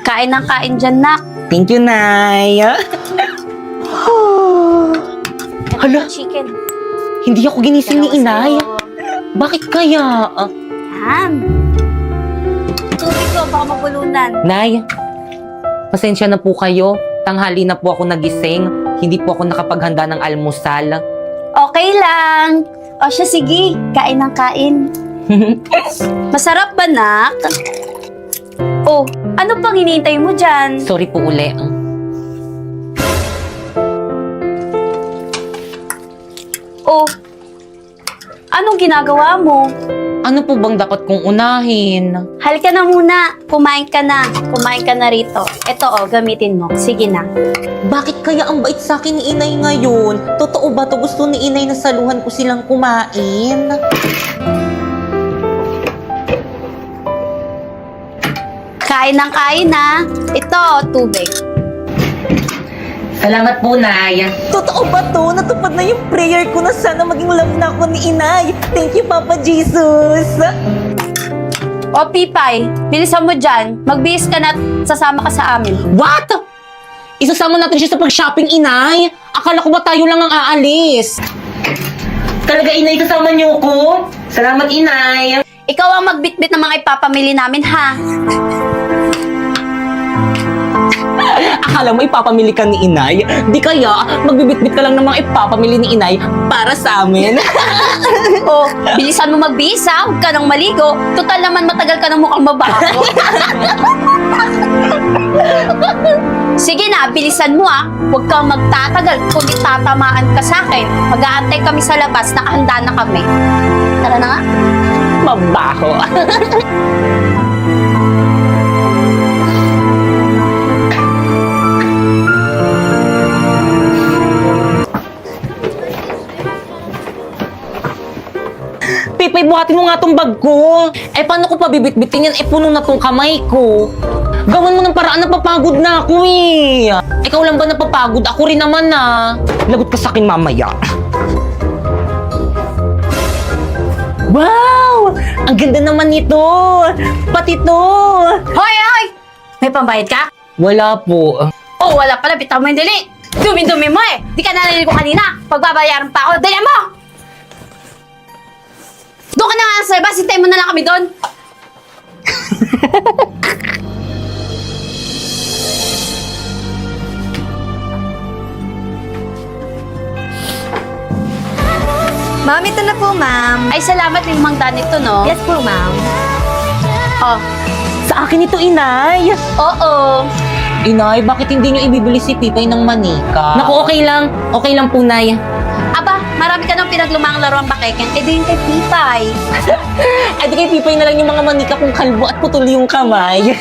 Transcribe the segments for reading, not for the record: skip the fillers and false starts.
Kain ng kain dyan, nak. Thank you, Nay. Hala, Chicken. hindi ako ginising ni Inay. Bakit kaya? Yan. Tubig ko, baka mabulunan. Nay, pasensya na po kayo. Tanghali na po ako nagising. Hindi po ako nakapaghanda ng almusal. Okay lang. O siya, sige. Kain ng kain. Masarap ba, nak? Oh, ano pang hinihintay mo dyan? Sorry po uli. Oh, anong ginagawa mo? Ano po bang dapat kong unahin? Halika na muna. Kumain ka na. Kumain ka na rito. Ito, oh, gamitin mo. Sige na. Bakit kaya ang bait sa akin ni Inay ngayon? Totoo ba to? Gusto ni Inay na saluhan ko silang kumain? Kain ng kain, na. Ito, tubig. Salamat po, Nay. Totoo ba to? Natupad na yung prayer ko na sana maging love na ako ni Inay. Thank you, Papa Jesus. O, Pipay, bilisan mo dyan. Magbihis ka na at sasama ka sa amin. What? Isasama natin siya sa pag-shopping, Inay? Akala ko ba tayo lang ang aalis? Talaga, Inay, kasama niyo ko? Salamat, Inay. Ikaw ang magbitbit ng mga ipapamili namin, ha? Akala mo ipapamili ka ni Inay? Di kaya, magbibitbit ka lang ng mga ipapamili ni Inay para sa amin. O, bilisan mo magbihis, ha? Huwag ka nang maligo. Total naman matagal ka ng mukhang babago. Sige na, bilisan mo, ha? Huwag kang magtatagal kundi tatamaan ka sa akin. Mag-aantay kami sa labas, nakahanda na kami. Tara na nga. Mabaho. Pipay, buhatin mo nga tong bag ko. Eh, paano ko pabibitbitin yan? Eh, puno na tong kamay ko. Gawan mo ng paraan, napapagod na ako eh. Ikaw lang ba napapagod? Ako rin naman ah. Lagot ka sa akin mamaya. Wow! Ang ganda naman nito! Pati to! Hoy, hoy! May pambayad ka? Wala po. Oh, wala pala. Bitaw mo yung dali. Dumi-dumi mo eh. Di ka narinig ko kanina. Pagbabayaran pa ako. Dali mo! Doon ka na nga sa labas. Hintay mo na lang kami doon. Ma'am, ito na po, ma'am. Ay, salamat yung mang danito, no? Yes po, ma'am. Oh, Sa akin ito, Inay! oo. Inay, bakit hindi niyo ibibili si Pipay ng manika? Naku, okay lang. Okay lang po, Nay. Aba, marami ka nang pinaglumang laruan bakeken. Eh, di yung kay Pipay. Ay, di kay Pipay na lang yung mga manika kung kalbo at putol yung kamay.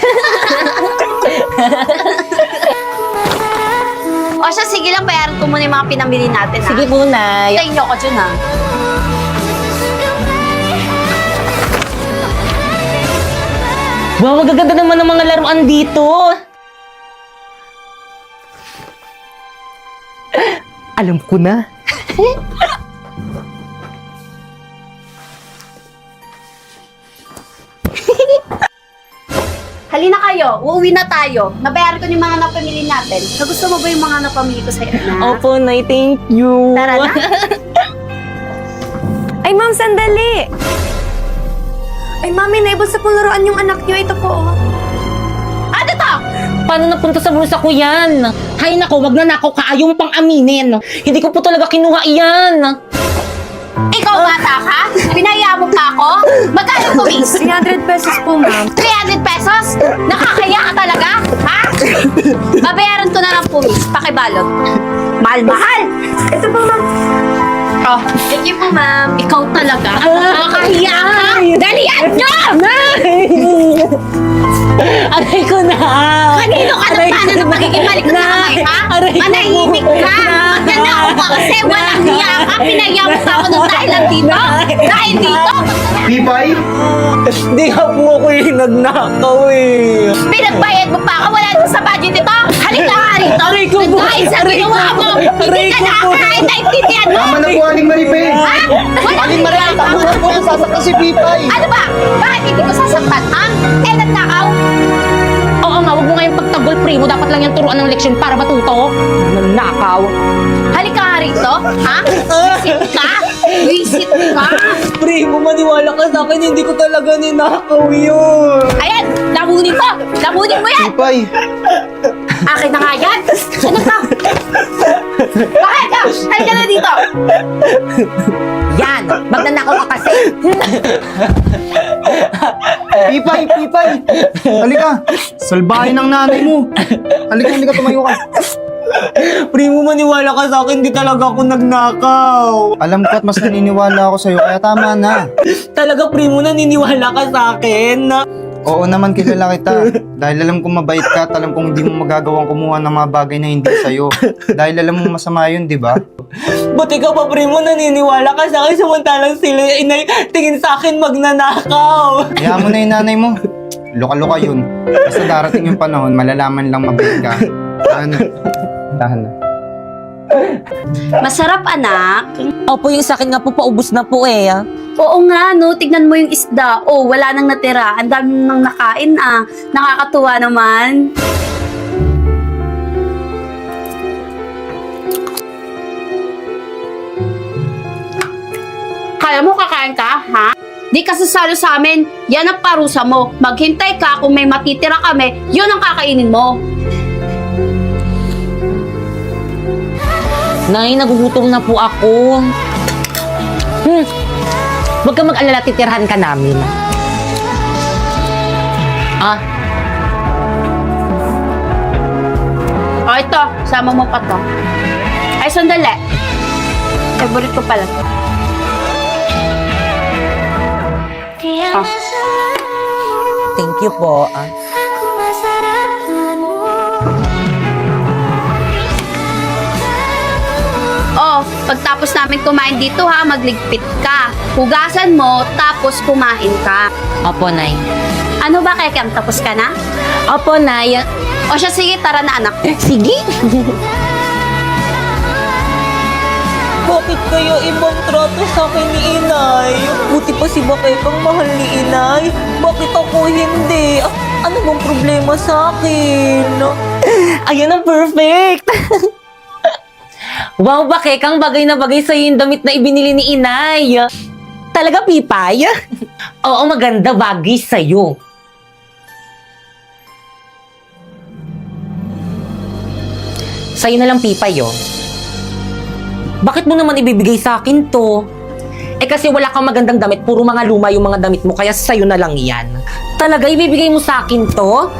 O siya, sige lang, bayaran ko muna yung mga pinamili natin, ha? Sige po, Nay. Tayo niyo ko dyan, ha? Wow, magaganda naman ng mga laruan dito. Alam ko na. Halina kayo, uuwi na tayo. Nabayaran ko yung mga napamili natin. Nagusto mo ba yung mga napamili ko sa'yo, na? Opo, Nay. Thank you. Tara na. Ay, ma'am, sandali. Ay, mami, naibos sa laruan yung anak niyo. Ito po, oh. Ano to? Paano napunta sa bulsa ko yan? Hay nako, wag na nako ka. Ayaw mo pang aminin. Hindi ko po talaga kinuha yan. Ikaw bata ka? Pinaya mo pa ako? Magkano tuwis? 300 pesos po, ma'am. 300 pesos? Nakakaya ka talaga? Ha? Babayaran ko na ng puwis. Pakibalot. Mahal-mahal! Ito po, ma'am. Oh, Thank you po, ma'am. ikaw talaga. Nakakahiya ka! Dalian nyo! Aray ko na! Kanino ka na paano na magiging balik sa kamay, ha? Aray ko Manahimik po. ka! Magkanaw ka kasi walang hiya ka! Pinaya mo pa ako ng dahil lang dito! Dahil dito! Pipay? Di nga po ako yung nagnakaw eh. Pinagbayad mo pa ako! Wala na sa budget ito! Halika nga rito! Aray ko po! Dahil sa Aray ginawa ko mo! po! Hindi Aray ka ko po! nakakain na intindihan mo! Tama na po, Aling Maripe! Ha? Walang Aling hiya Maripe, ka! tama na po kung sasaktan si Pipay! Ano ba? Bakit hindi ko sasaktan, ha? Eh, nagnakaw? Oo nga, wag mo nga yung Well, primo, dapat lang yan turuan ng leksyon para matuto. Nanakaw. Halika nga rito, ha? Visit ka? Visit ka? Primo, maniwala ka sa akin, hindi ko talaga ninakaw yun. Ayan, lamunin mo! Lamunin mo yan! Pipay! Akin na nga yan! Ano ka? Bakit ka? Halika na dito! Yan, magnanakaw ka kasi. Pipay! Pipay! Halika! Salbahin ng nanay mo! Halika, tumayo ka! Primo, maniwala ka sa akin, hindi talaga ako nagnakaw. Alam ko at mas naniniwala ako sa'yo, kaya tama na. Talaga, primo, naniniwala ka sa akin. Oo naman, kilala kita. Dahil alam kong mabait ka at alam kong hindi mo magagawang kumuha ng mga bagay na hindi sa'yo. Dahil alam mo masama yun, di ba? Buti ka pa, primo, naniniwala ka sa akin, samantalang sila inay tingin sa akin magnanakaw. Kaya mo na yung nanay mo. Luka-luka yun. Basta darating yung panahon, malalaman lang mabait ka. Tahan na. Masarap, anak. Opo, yung sa akin nga po, paubos na po eh. Oo nga, no? Tignan mo yung isda. Oh, wala nang natira. Ang dami nang nakain, ah. Nakakatuwa naman. Kaya mo kakain ka, ha? Di ka sasalo sa amin. Yan ang parusa mo. Maghintay ka kung may matitira kami, yun ang kakainin mo. Nay, nagugutom na po ako. Huwag ka mag-alala, titirhan ka namin. O, ito. Sama mo pa to. Ay, sandali. Favorite ko pala. Oh. Thank you po. Oh, pagtapos namin kumain dito ha, magligpit ka. Hugasan mo, tapos kumain ka. Opo, Nay. Ano ba, Kekeng? Tapos ka na? Opo, Nay. O siya, sige, tara na anak. Sige. Bakit kayo ibang trato sa akin ni Inay? Buti pa si Bakekang mahal ni Inay. Bakit ako hindi? Ano bang problema sa akin? Ayan ang perfect! Wow, Bakekang, bagay na bagay sa'yo yung damit na ibinili ni Inay. Talaga, Pipay? Oo, maganda, bagay sa'yo. Sa'yo na lang, Pipay, oh. Bakit mo naman ibibigay sa akin to? Eh kasi wala kang magandang damit, puro mga luma yung mga damit mo, kaya sa'yo na lang yan. Talaga, ibibigay mo sa akin to?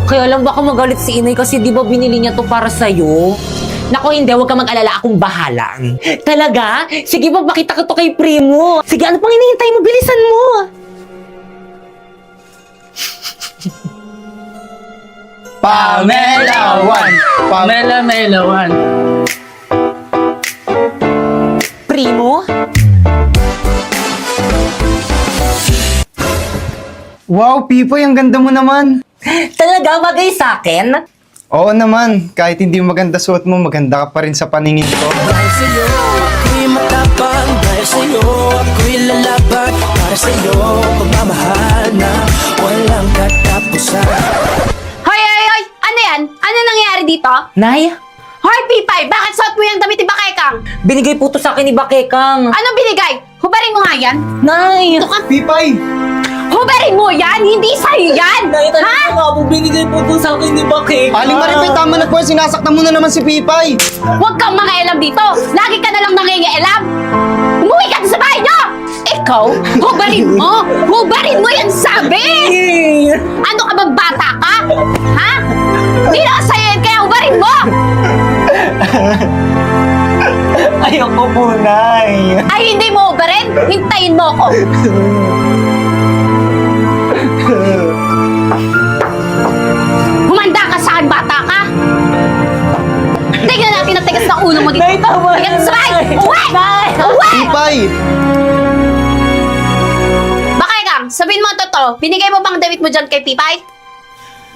Kaya lang baka magalit si Inay kasi di ba binili niya to para sa'yo? Nako, hindi, huwag ka mag-alala, akong bahala. Talaga? Sige, papakita ko to kay Primo. Sige, ano pang hinihintay mo? Bilisan mo! Pamelawan! Mela-melawan. Primo? Wow, Pipoy, ang ganda mo naman! Talaga, bagay sa akin? Oo naman, kahit hindi maganda suot mo, maganda ka pa rin sa paningin ko. Dahil sa'yo, ako'y matapang. Dahil sa'yo, ako'y lalaban. Para sa'yo, pagmamahal na walang katapusan. Hoy, hoy, hoy! Ano yan? Ano nangyayari dito? Nay, Hoy, Pipay! Bakit suot mo yung damit ni Bakekang? binigay po to sa akin ni Bakekang. Ano binigay? Hubarin mo nga yan. Nay! Pipay! Hubarin mo yan! Hindi sa'yo yan! Nay, Ha? talaga nga po, binigay po to sa akin ni Bakekang. Aling Maripay, tama na po, sinasaktan mo na naman si Pipay! Huwag kang mangialam dito! Lagi ka na lang nangingialam! Umuwi ka na sa bahay niyo! Ikaw, hubarin mo! Hubarin mo yan sabi! Ano ka bang bata ka? Ha? Hindi na sa'yo yan, kaya hubarin mo! Ayoko po, Nay. Ay, hindi mo hubarin? Hintayin mo ako! Humanda ka sa akin, bata ka! Tignan natin ang tigas ng ulo mo dito! Nay, tama Tignan na, sa bahay! Nay. Uwi! Nay! Uwi! Pipay! Bakekang, sabihin mo ang totoo, binigay mo bang damit mo dyan kay Pipay?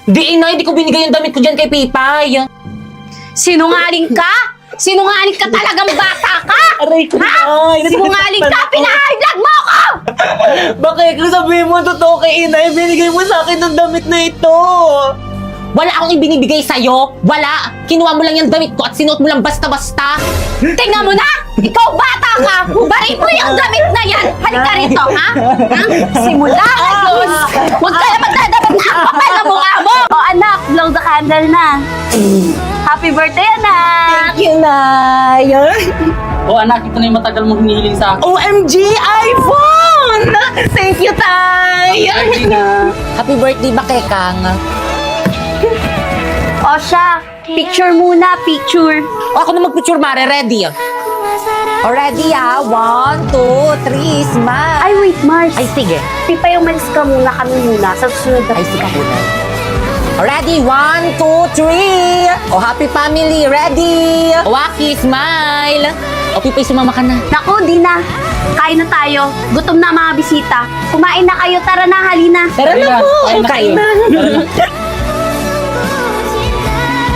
Di, Inay, di ko binigay yung damit ko dyan kay Pipay. Sinungaling ka? Sinungaling ka talagang bata ka! Aray ko, Ha? Nay. Sinungaling ka! Nasasaktan ako. Pinahay-vlog mo ako! Bakit kung sabihin mo totoo kay Inay, binigay mo sa akin ng damit na ito? Wala akong ibinibigay sa'yo. Wala. Kinuha mo lang yung damit ko at sinuot mo lang basta-basta. Tingnan mo na! Ikaw bata ka! Hubarin mo yung damit na yan! Halika rito, ha? Simula ngayon! Huwag ka na magdadabat na ang kapal na mukha mo! O anak, blow the candle na. Happy birthday, anak! Thank you, Nay. O anak, ito na yung matagal mong hinihiling sa akin. OMG, iPhone! Thank you, Tay! Hindi na. Happy birthday ba kay Kang? O siya, picture muna, picture. O ako na mag-picture, Mare. Ready? O ready, 1, 2, 3, smile. Ay, wait, Mars. Ay, sige. Pipa, umalis ka muna, kami muna. Sa susunod na Ay, sige po, Nay. Ready? 1, 2, 3. O, happy family. Ready? Waki, smile. O, Pipay, sumama ka na. Naku, di na. Kain na tayo. Gutom na ang mga bisita. Kumain na kayo. Tara na, halina. Tara na po. Kain na Kain kayo. na.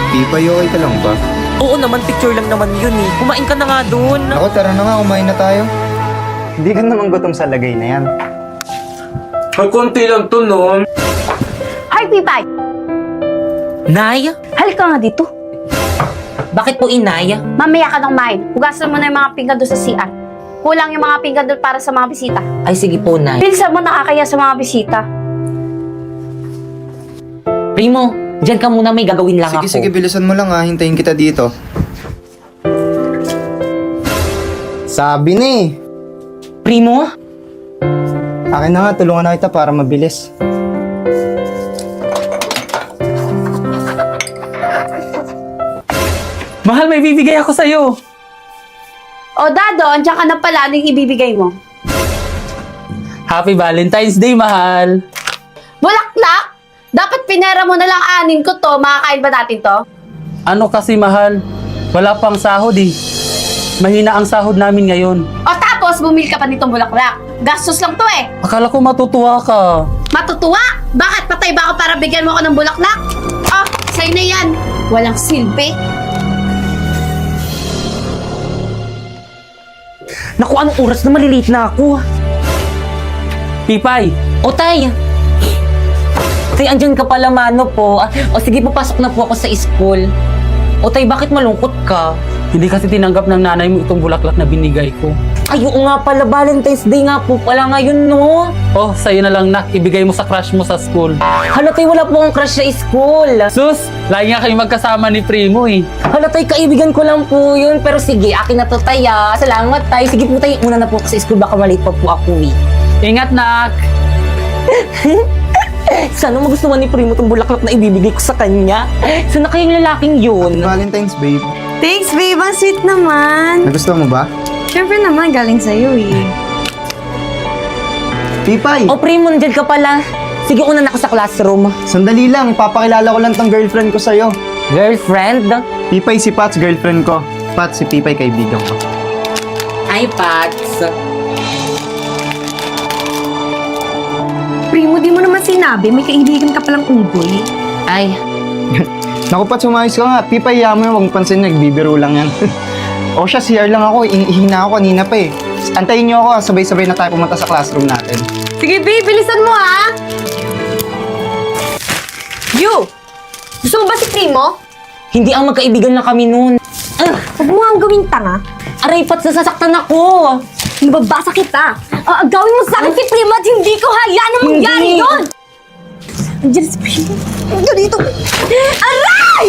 Pipay, okay ka lang ba? Oo naman, picture lang naman yun eh. Kumain ka na nga dun. Ako, tara na nga, kumain na tayo. Hindi ka naman gutom sa lagay na yan. May konti lang to, no? Hi, Pipay. Nay? Halika nga dito. Bakit po inay? Mamaya ka nang main. Hugasan mo na yung mga pinggan doon sa CR. Kulang yung mga pinggan doon para sa mga bisita. Ay, sige po, Nay. Bilisan mo, nakakaya sa mga bisita. Primo, dyan ka muna, may gagawin lang ako. Sige, bilisan mo lang ha. Hintayin kita dito. Sabi ni. Primo? Akin na nga, tulungan na kita para mabilis. Mahal, may bibigay ako sa'yo. O, Dado, andiyan ka na pala. Ano yung ibibigay mo? Happy Valentine's Day, mahal. Bulaklak! Dapat pinera mo na lang anin ko to. Makakain ba natin to? Ano kasi, mahal? Wala pang sahod eh. Mahina ang sahod namin ngayon. O tapos, bumili ka pa nitong bulaklak. Gastos lang to eh. Akala ko matutuwa ka. Matutuwa? Bakit? Patay ba ako para bigyan mo ako ng bulaklak? Oh, sa'yo na yan. Walang silbi. Naku, anong oras na malilate na ako? Pipay, O, Tay. Tay, andyan ka pala, mano po. O, sige, papasok na po ako sa school. O, Tay, bakit malungkot ka? hindi kasi tinanggap ng nanay mo itong bulaklak na binigay ko. Ay, oo nga pala, Valentine's Day nga po pala ngayon, no? Oh, sa'yo na lang, nak. Ibigay mo sa crush mo sa school. Hala, Tay, wala po akong crush sa school. Sus, lagi nga kayo magkasama ni Primo eh. Hala, Tay, kaibigan ko lang po yun. Pero sige, akin na to, Tay, ah. Salamat, Tay. Sige po, Tay, una na po ako sa school. Baka malate pa po ako, eh. Ingat, nak. Sana magustuhan ni Primo itong bulaklak na ibibigay ko sa kanya. Sana kayong lalaking yun? Valentine's, babe. Thanks, babe. Ang sweet naman. Nagustuhan mo ba? Siyempre naman, galing sa'yo eh. Pipay! O, Primo, nandiyan ka pala. Sige, una na ako sa classroom. Sandali lang, ipapakilala ko lang tong girlfriend ko sa'yo. Girlfriend? Pipay si Pats, girlfriend ko. Pats, si Pipay, kaibigan ko. Ay, Pats. Primo, di mo naman sinabi. May kaibigan ka palang unggoy. Ay, Naku, Pats, umayos ka nga. Pipay, yaman mo, huwag pansin, nagbibiro lang yan. O siya, CR lang ako. Ihina ako kanina pa eh. Antayin niyo ako, sabay-sabay na tayo pumunta sa classroom natin. Sige, babe. Bilisan mo, ha? You! Gusto mo ba si Primo? hindi ang magkaibigan na kami noon. Huwag mo nga gawing tanga. Aray, Pats, nasasaktan ako. Mababasa kita. Gawin mo sa akin si Primo at hindi ko hayaan na mangyari Hindi. yun! Andiyan si Primo. Andiyan dito. Aray!